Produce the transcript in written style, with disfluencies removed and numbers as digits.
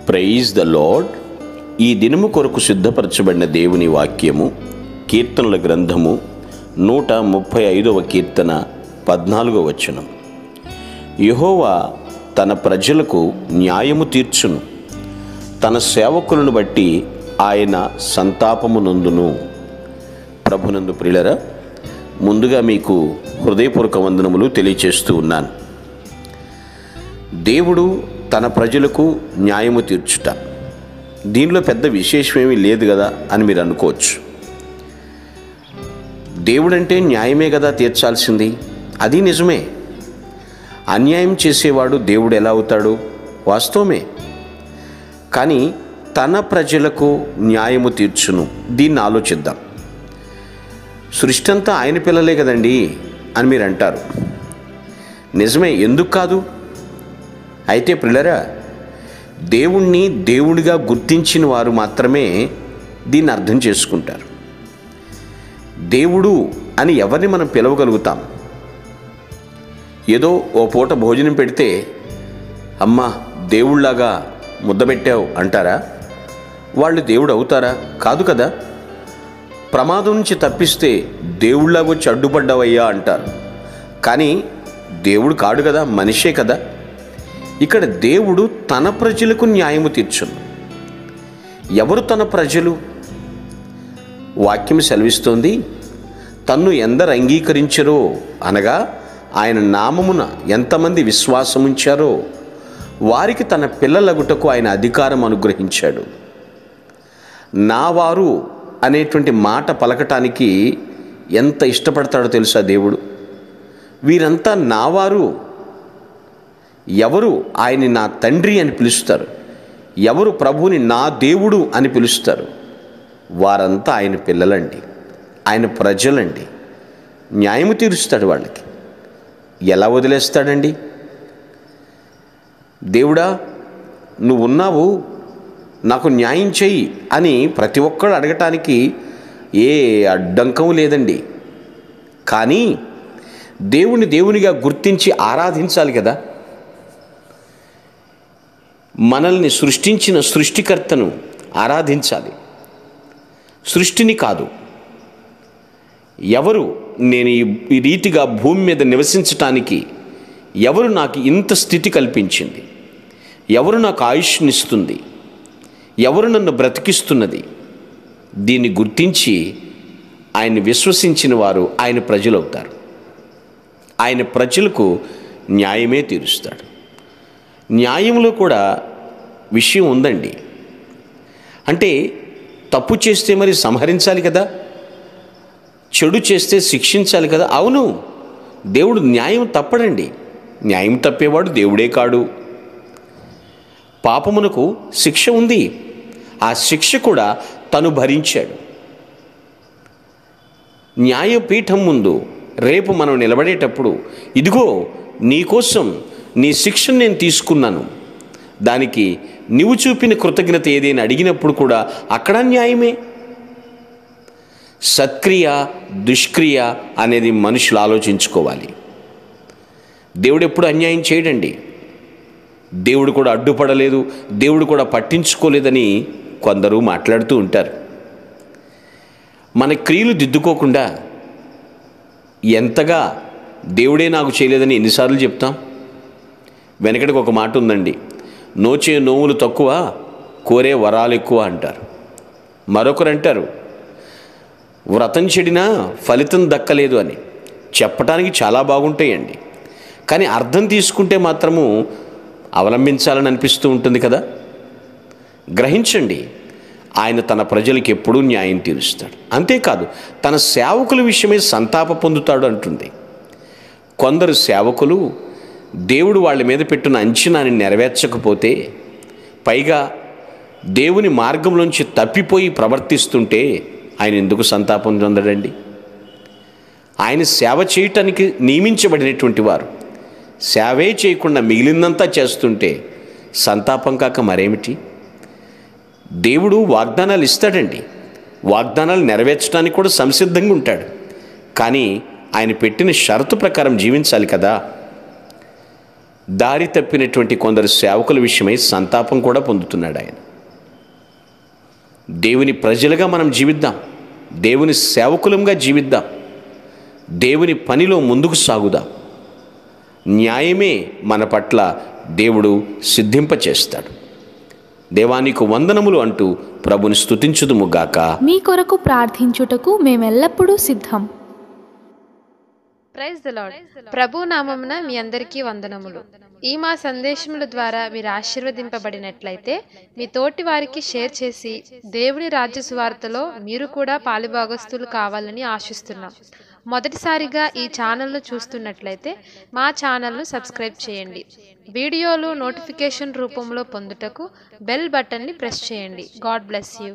Praise the lord. ఈ దినము కొరకు సిద్ధపరచబడిన దేవుని వాక్యము కీర్తనల గ్రంథము 135వ కీర్తన 14వ వచనం. యెహోవా తన ప్రజలకు న్యాయము తీర్చును, తన సేవకులను బట్టి ఆయన సంతాపము నొందును. ప్రభునందు ప్రియులరా, ముందుగా మీకు హృదయపూర్వక వందనములు తెలియచేస్తూ ఉన్నాను. దేవుడు తన ప్రజలకు న్యాయము తీర్చుట, దీనిలో పెద్ద విశేషమేమీ లేదు కదా అని మీరు అనుకోవచ్చు. దేవుడంటే న్యాయమే కదా తీర్చాల్సింది. అది నిజమే. అన్యాయం చేసేవాడు దేవుడు ఎలా అవుతాడు? వాస్తవమే. కానీ తన ప్రజలకు న్యాయము తీర్చును, దీన్ని ఆలోచిద్దాం. సృష్టి అంతా ఆయన పిల్లలే కదండి అని మీరు అంటారు. నిజమే, ఎందుకు కాదు? అయితే ప్రియులారా, దేవుణ్ణి దేవుడిగా గుర్తించిన వారు మాత్రమే దీన్ని అర్థం చేసుకుంటారు. దేవుడు అని ఎవరిని మనం పిలవగలుగుతాం? ఏదో ఓ పూట భోజనం పెడితే అమ్మా దేవుళ్లాగా ముద్ద పెట్టావు అంటారా? వాళ్ళు దేవుడు అవుతారా? కాదు కదా. ప్రమాదం నుంచి తప్పిస్తే దేవుళ్లాగా వచ్చి అడ్డుపడ్డావయ్యా అంటారు. కానీ దేవుడు కాడు కదా, మనిషే కదా. ఇక్కడ దేవుడు తన ప్రజలకు న్యాయము తీర్చును. ఎవరు తన ప్రజలు? వాక్యం సెలవిస్తోంది, తన్ను ఎందరు అంగీకరించరో అనగా ఆయన నామమున ఎంతమంది విశ్వాసముంచారో వారికి తన పిల్లలగుటకు ఆయన అధికారం అనుగ్రహించాడు. నా వారు అనేటువంటి మాట పలకటానికి ఎంత ఇష్టపడతాడో తెలుసా దేవుడు? వీరంతా నావారు. ఎవరు ఆయన్ని నా తండ్రి అని పిలుస్తారు, ఎవరు ప్రభువుని నా దేవుడు అని పిలుస్తారు, వారంతా ఆయన పిల్లలండి, ఆయన ప్రజలండి. న్యాయము తీరుస్తాడు వాళ్ళకి. ఎలా వదిలేస్తాడండి? దేవుడా నువ్వు ఉన్నావు, నాకు న్యాయం చెయ్యి అని ప్రతి ఒక్కరు అడగటానికి ఏ అడ్డంకం లేదండి. కానీ దేవుని దేవునిగా గుర్తించి ఆరాధించాలి కదా. మనల్ని సృష్టించిన సృష్టికర్తను ఆరాధించాలి, సృష్టిని కాదు. ఎవరు నేను ఈ రీతిగా భూమి మీద నివసించటానికి, ఎవరు నాకు ఇంత స్థితి కల్పించింది, ఎవరు నాకు ఆయుష్నిస్తుంది, ఎవరు నన్ను బ్రతికిస్తున్నది, దీన్ని గుర్తించి ఆయన్ని విశ్వసించిన వారు ఆయన ప్రజలవుతారు. ఆయన ప్రజలకు న్యాయమే తీరుస్తాడు. న్యాయంలో కూడా విషయం ఉందండి. అంటే తప్పు చేస్తే మరి సంహరించాలి కదా, చెడు చేస్తే శిక్షించాలి కదా. అవును, దేవుడు న్యాయం తప్పడండి. న్యాయం తప్పేవాడు దేవుడే కాడు. పాపమునకు శిక్ష ఉంది, ఆ శిక్ష కూడా తను భరించాడు. న్యాయపీఠం ముందు రేపు మనం నిలబడేటప్పుడు, ఇదిగో నీకోసం నీ శిక్షను నేను తీసుకున్నాను, దానికి నీవు చూపిన కృతజ్ఞత ఏదైనా అడిగినప్పుడు కూడా అక్కడ న్యాయమే. సత్క్రియ దుష్క్రియ అనేది మనుషులు ఆలోచించుకోవాలి. దేవుడు ఎప్పుడు అన్యాయం చేయడండి. దేవుడు కూడా అడ్డుపడలేదు, దేవుడు కూడా పట్టించుకోలేదని కొందరు మాట్లాడుతూ ఉంటారు. మన క్రియలు దిద్దుకోకుండా ఎంతగా దేవుడే నాకు చేయలేదని ఎన్నిసార్లు చెప్తాం? వెనకటికి ఒక మాట ఉందండి, నోచే నోవులు తక్కువ, కోరే వరాలు ఎక్కువ అంటారు. మరొకరు అంటారు, వ్రతం చెడినా ఫలితం దక్కలేదు అని. చెప్పటానికి చాలా బాగుంటాయండి, కానీ అర్థం తీసుకుంటే మాత్రము అవలంబించాలని అనిపిస్తూ ఉంటుంది కదా. గ్రహించండి, ఆయన తన ప్రజలకు ఎప్పుడూ న్యాయం తీరుస్తాడు. అంతేకాదు తన సేవకుల విషయమే సంతాప పొందుతాడు అంటుంది. కొందరు సేవకులు దేవుడు వాళ్ళ మీద పెట్టిన అంచనాన్ని నెరవేర్చకపోతే, పైగా దేవుని మార్గంలోంచి తప్పిపోయి ప్రవర్తిస్తుంటే ఆయన ఎందుకు సంతాపం చెందడండి? ఆయన సేవ చేయటానికి నియమించబడినటువంటి వారు సేవే చేయకుండా మిగిలిందంతా చేస్తుంటే సంతాపం కాక మరేమిటి? దేవుడు వాగ్దానాలు ఇస్తాడండి, వాగ్దానాలు నెరవేర్చడానికి కూడా సంసిద్ధంగా ఉంటాడు. కానీ ఆయన పెట్టిన షరతు ప్రకారం జీవించాలి కదా. దారి తప్పినటువంటి కొందరు సేవకుల విషయమై సంతాపం కూడా పొందుతున్నాడు ఆయన. దేవుని ప్రజలుగా మనం జీవిద్దాం, దేవుని సేవకులంగా జీవిద్దాం, దేవుని పనిలో ముందుకు సాగుదాం. న్యాయమే మన పట్ల దేవుడు సిద్ధింపచేస్తాడు. దేవానికి వందనములు అంటూ ప్రభుని స్తుతించుదుముగాక. మీ కొరకు ప్రార్థించుటకు మేమెల్లప్పుడూ సిద్ధం. Praise the lord. ప్రభు నామమున మీ అందరికీ వందనములు. ఈ మా సందేశముల ద్వారా మీరు ఆశీర్వదింపబడినట్లయితే మీ తోటి వారికి షేర్ చేసి దేవుని రాజ్య సువార్తలో మీరు కూడా పాలుభాగస్తులు కావాలని ఆశిస్తున్నాం. మొదటిసారిగా ఈ ఛానల్ను చూస్తున్నట్లయితే మా ఛానల్ను సబ్స్క్రైబ్ చేయండి. వీడియోలు నోటిఫికేషన్ రూపంలో పొందుటకు బెల్ బటన్ని ప్రెస్ చేయండి. God bless you.